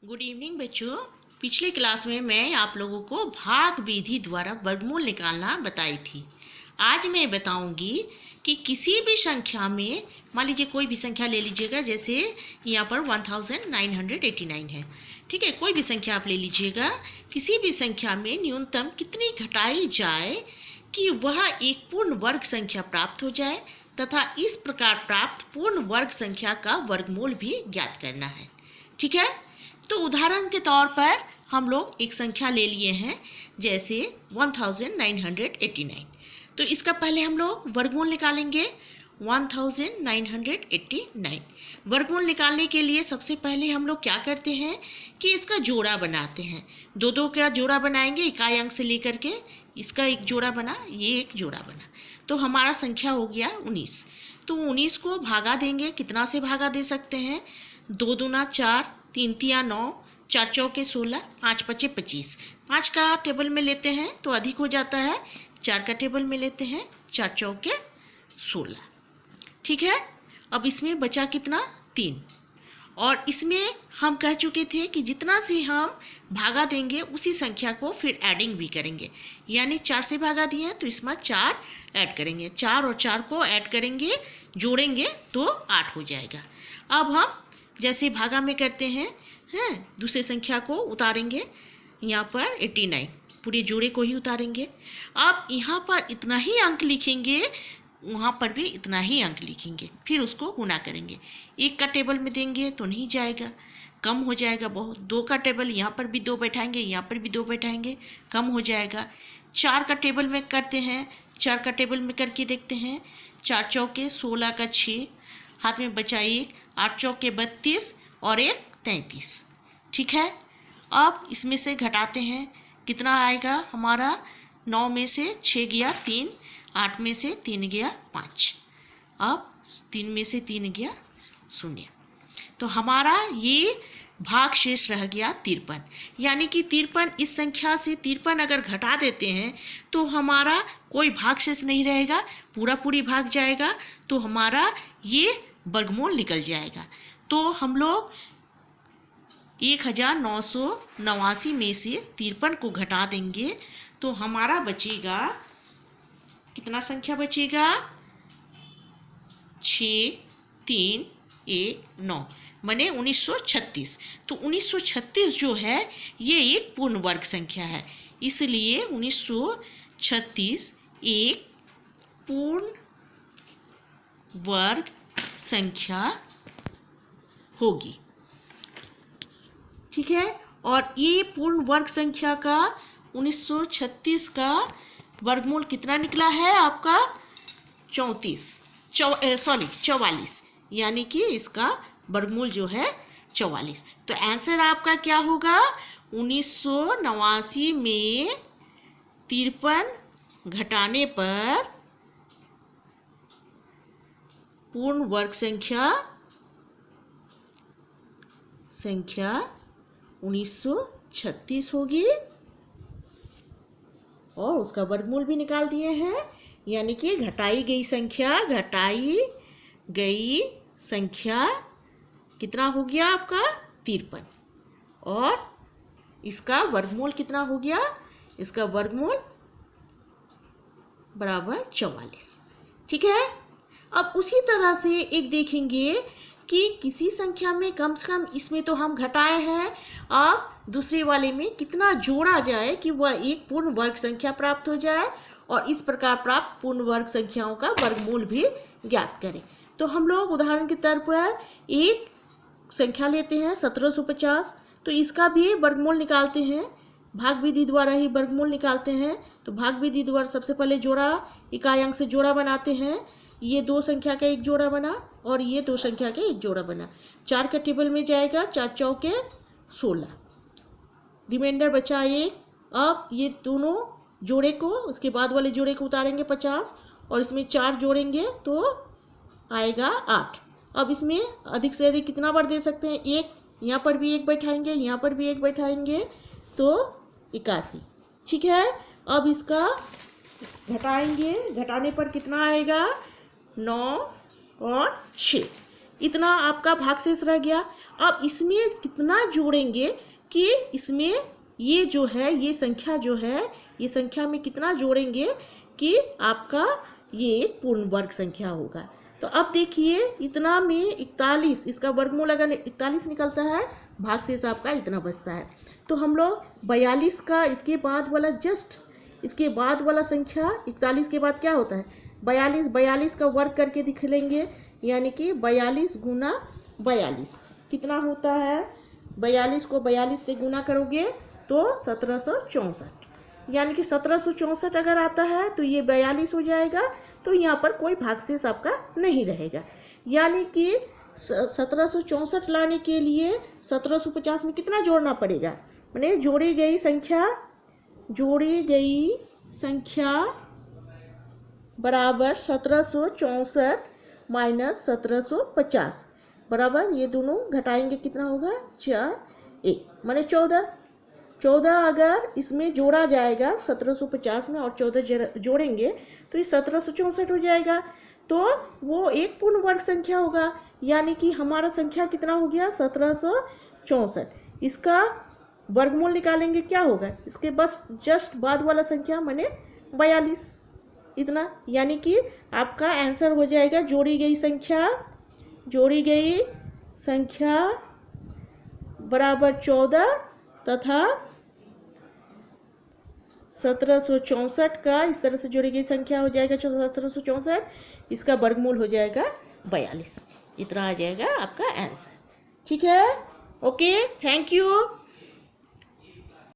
Good evening बच्चों। पिछले class में मैं आप लोगों को भाग विधि द्वारा वर्गमूल निकालना बताई थी। आज मैं बताऊंगी कि किसी भी संख्या में, मान लीजिए कोई भी संख्या ले लीजिएगा, जैसे यहाँ पर 1989 है, ठीक है। कोई भी संख्या आप ले लीजिएगा। किसी भी संख्या में न्यूनतम कितनी घटाई जाए कि वह एक पूर्ण वर्ग संख्या प्राप्त हो जाए तथा इस प्रकार प्राप्त पूर्ण वर्ग संख्या का वर्गमूल भी ज्ञात करना है, ठीक है। तो उदाहरण के तौर पर हम लोग एक संख्या ले लिए हैं, जैसे 1989। तो इसका पहले हम लोग वर्गमूल निकालेंगे। 1989 वर्गमूल निकालने के लिए सबसे पहले हम लोग क्या करते हैं कि इसका जोड़ा बनाते हैं। दो दो का जोड़ा बनाएंगे, इकाई अंक से लेकर के इसका एक जोड़ा बना, ये एक जोड़ा बना, तो हमारा संख्या हो गया 19। तो 19 को भागा देंगे, कितना से भागा दे सकते हैं? 2 दूना 4, 3 तिया 9, 4 चौके 16, 5 पचे 25। 5 का टेबल में लेते हैं तो अधिक हो जाता है, 4 का टेबल में लेते हैं, 4 चौके 16, ठीक है। अब इसमें बचा कितना? 3। और इसमें हम कह चुके थे कि जितना से हम भागा देंगे उसी संख्या को फिर एडिंग भी करेंगे, यानी 4 से भागा दिए तो इसमें 4 ऐड करेंगे, 4 और 4 को ऐड करेंगे, जोड़ेंगे तो 8 हो जाएगा। अब हम जैसे भागा में करते हैं, दूसरे संख्या को उतारेंगे, यहाँ पर 89 पूरे जोड़े को ही उतारेंगे। अब यहाँ पर इतना ही अंक लिखेंगे, वहाँ पर भी इतना ही अंक लिखेंगे, फिर उसको गुना करेंगे। 1 का टेबल में देंगे तो नहीं जाएगा, कम हो जाएगा बहुत। 2 का टेबल, यहाँ पर भी 2 बैठाएंगे, यहाँ पर भी 2 बैठाएंगे, कम हो जाएगा। 4 का टेबल में करते हैं, 4 का टेबल में करके देखते हैं, 4 चौके 16 का 6, हाथ में बचा 1, 8 चौके 32 और 1 33, ठीक है। अब इसमें से घटाते हैं, कितना आएगा हमारा? 9 में से 6 गया 3, 8 में से 3 गया 5, अब 3 में से 3 गया 0। तो हमारा ये भाग शेष रह गया 53, यानी कि 53, इस संख्या से 53 अगर घटा देते हैं तो हमारा कोई भाग शेष नहीं रहेगा, पूरा पूरी भाग जाएगा, तो हमारा ये वर्गमूल निकल जाएगा। तो हम लोग 1989 में से 53 को घटा देंगे तो हमारा बचेगा, कितना संख्या बचेगा? 6 3 1 9, माने 1936। तो 1936 जो है ये एक पूर्ण वर्ग संख्या है, इसलिए 1936 एक पूर्ण वर्ग संख्या होगी, ठीक है। और ये पूर्ण वर्ग संख्या का 1936 का वर्गमूल कितना निकला है आपका? 44, यानी कि इसका वर्गमूल जो है 44। तो आंसर आपका क्या होगा? 1989 में 53 घटाने पर पूर्ण वर्ग संख्या 1936 होगी, और उसका वर्गमूल भी निकाल दिए हैं, यानी कि घटाई गई संख्या कितना हो गया आपका? 53, और इसका वर्गमूल कितना हो गया? इसका वर्गमूल बराबर 44, ठीक है। अब उसी तरह से एक देखेंगे कि किसी संख्या में कम से कम, इसमें तो हम घटाए हैं, अब दूसरे वाले में कितना जोड़ा जाए कि वह एक पूर्ण वर्ग संख्या प्राप्त हो जाए, और इस प्रकार प्राप्त पूर्ण वर्ग संख्याओं का वर्गमूल भी ज्ञात करें। तो हम लोग उदाहरण के तौर पर एक संख्या लेते हैं 1750, तो इसका भी वर्गमूल निकालते हैं, भाग विधि द्वारा ही वर्गमूल निकालते हैं। तो भाग विधि द्वारा सबसे पहले जोड़ा, इकाई अंक से जोड़ा बनाते हैं, ये 2 संख्या का एक जोड़ा बना और ये 2 संख्या का एक जोड़ा बना, 4 का टेबल में जाएगा, 4 चौके 16, रिमाइंडर बचा 1। अब ये दोनों जोड़े को, उसके बाद वाले जोड़े को उतारेंगे 50, और इसमें 4 जोड़ेंगे तो आएगा 8। अब इसमें अधिक से अधिक कितना बार दे सकते हैं? 1, यहाँ पर भी 1 बैठाएंगे, यहाँ पर भी 1 बैठाएंगे, तो 81, ठीक है। अब इसका घटाएंगे, घटाने पर कितना आएगा? 9 और 6, इतना आपका भागशेष रह गया। अब इसमें कितना जोड़ेंगे कि इसमें ये जो है, ये संख्या जो है, ये संख्या में कितना जोड़ेंगे कि आपका ये एक पूर्ण वर्ग संख्या होगा। तो अब देखिए, इतना में 41, इसका वर्गमूल अगर 41 निकलता है, भागशेष आपका इतना बचता है। तो हम लोग 42 का इसके बाद वाला, जस्ट इसके बाद वाला संख्या 41 के बाद क्या होता है, 42 का वर्ग करके दिख लेंगे, यानी कि 42 गुना 42 कितना होता है, 42 को 42 से गुना करोगे तो 1764, यानी कि 1764 अगर आता है तो ये 42 हो जाएगा। तो यहाँ पर कोई भागशेष आपका नहीं रहेगा, यानी कि 1764 लाने के लिए 1750 में कितना जोड़ना पड़ेगा, मैंने जोड़ी गई संख्या बराबर 1764 माइनस 1750 बराबर, ये दोनों घटाएंगे कितना होगा, 4 1 माने 14 अगर इसमें जोड़ा जाएगा 1750 में और 14 जोड़ेंगे तो ये 1764 हो जाएगा। तो वो एक पूर्ण वर्ग संख्या होगा, यानी कि हमारा संख्या कितना हो गया, 1764। इसका वर्गमूल निकालेंगे, क्या होगा, इसके बस जस्ट बाद वाला संख्या माने 42 इतना, यानी कि आपका आंसर हो जाएगा जोड़ी गई संख्या बराबर 14 तथा 1764 का इस तरह से जोड़ी गई संख्या हो जाएगा 1764, इसका वर्गमूल हो जाएगा 42। इतना आ जाएगा आपका आंसर। ठीक है, ओके, थैंक यू।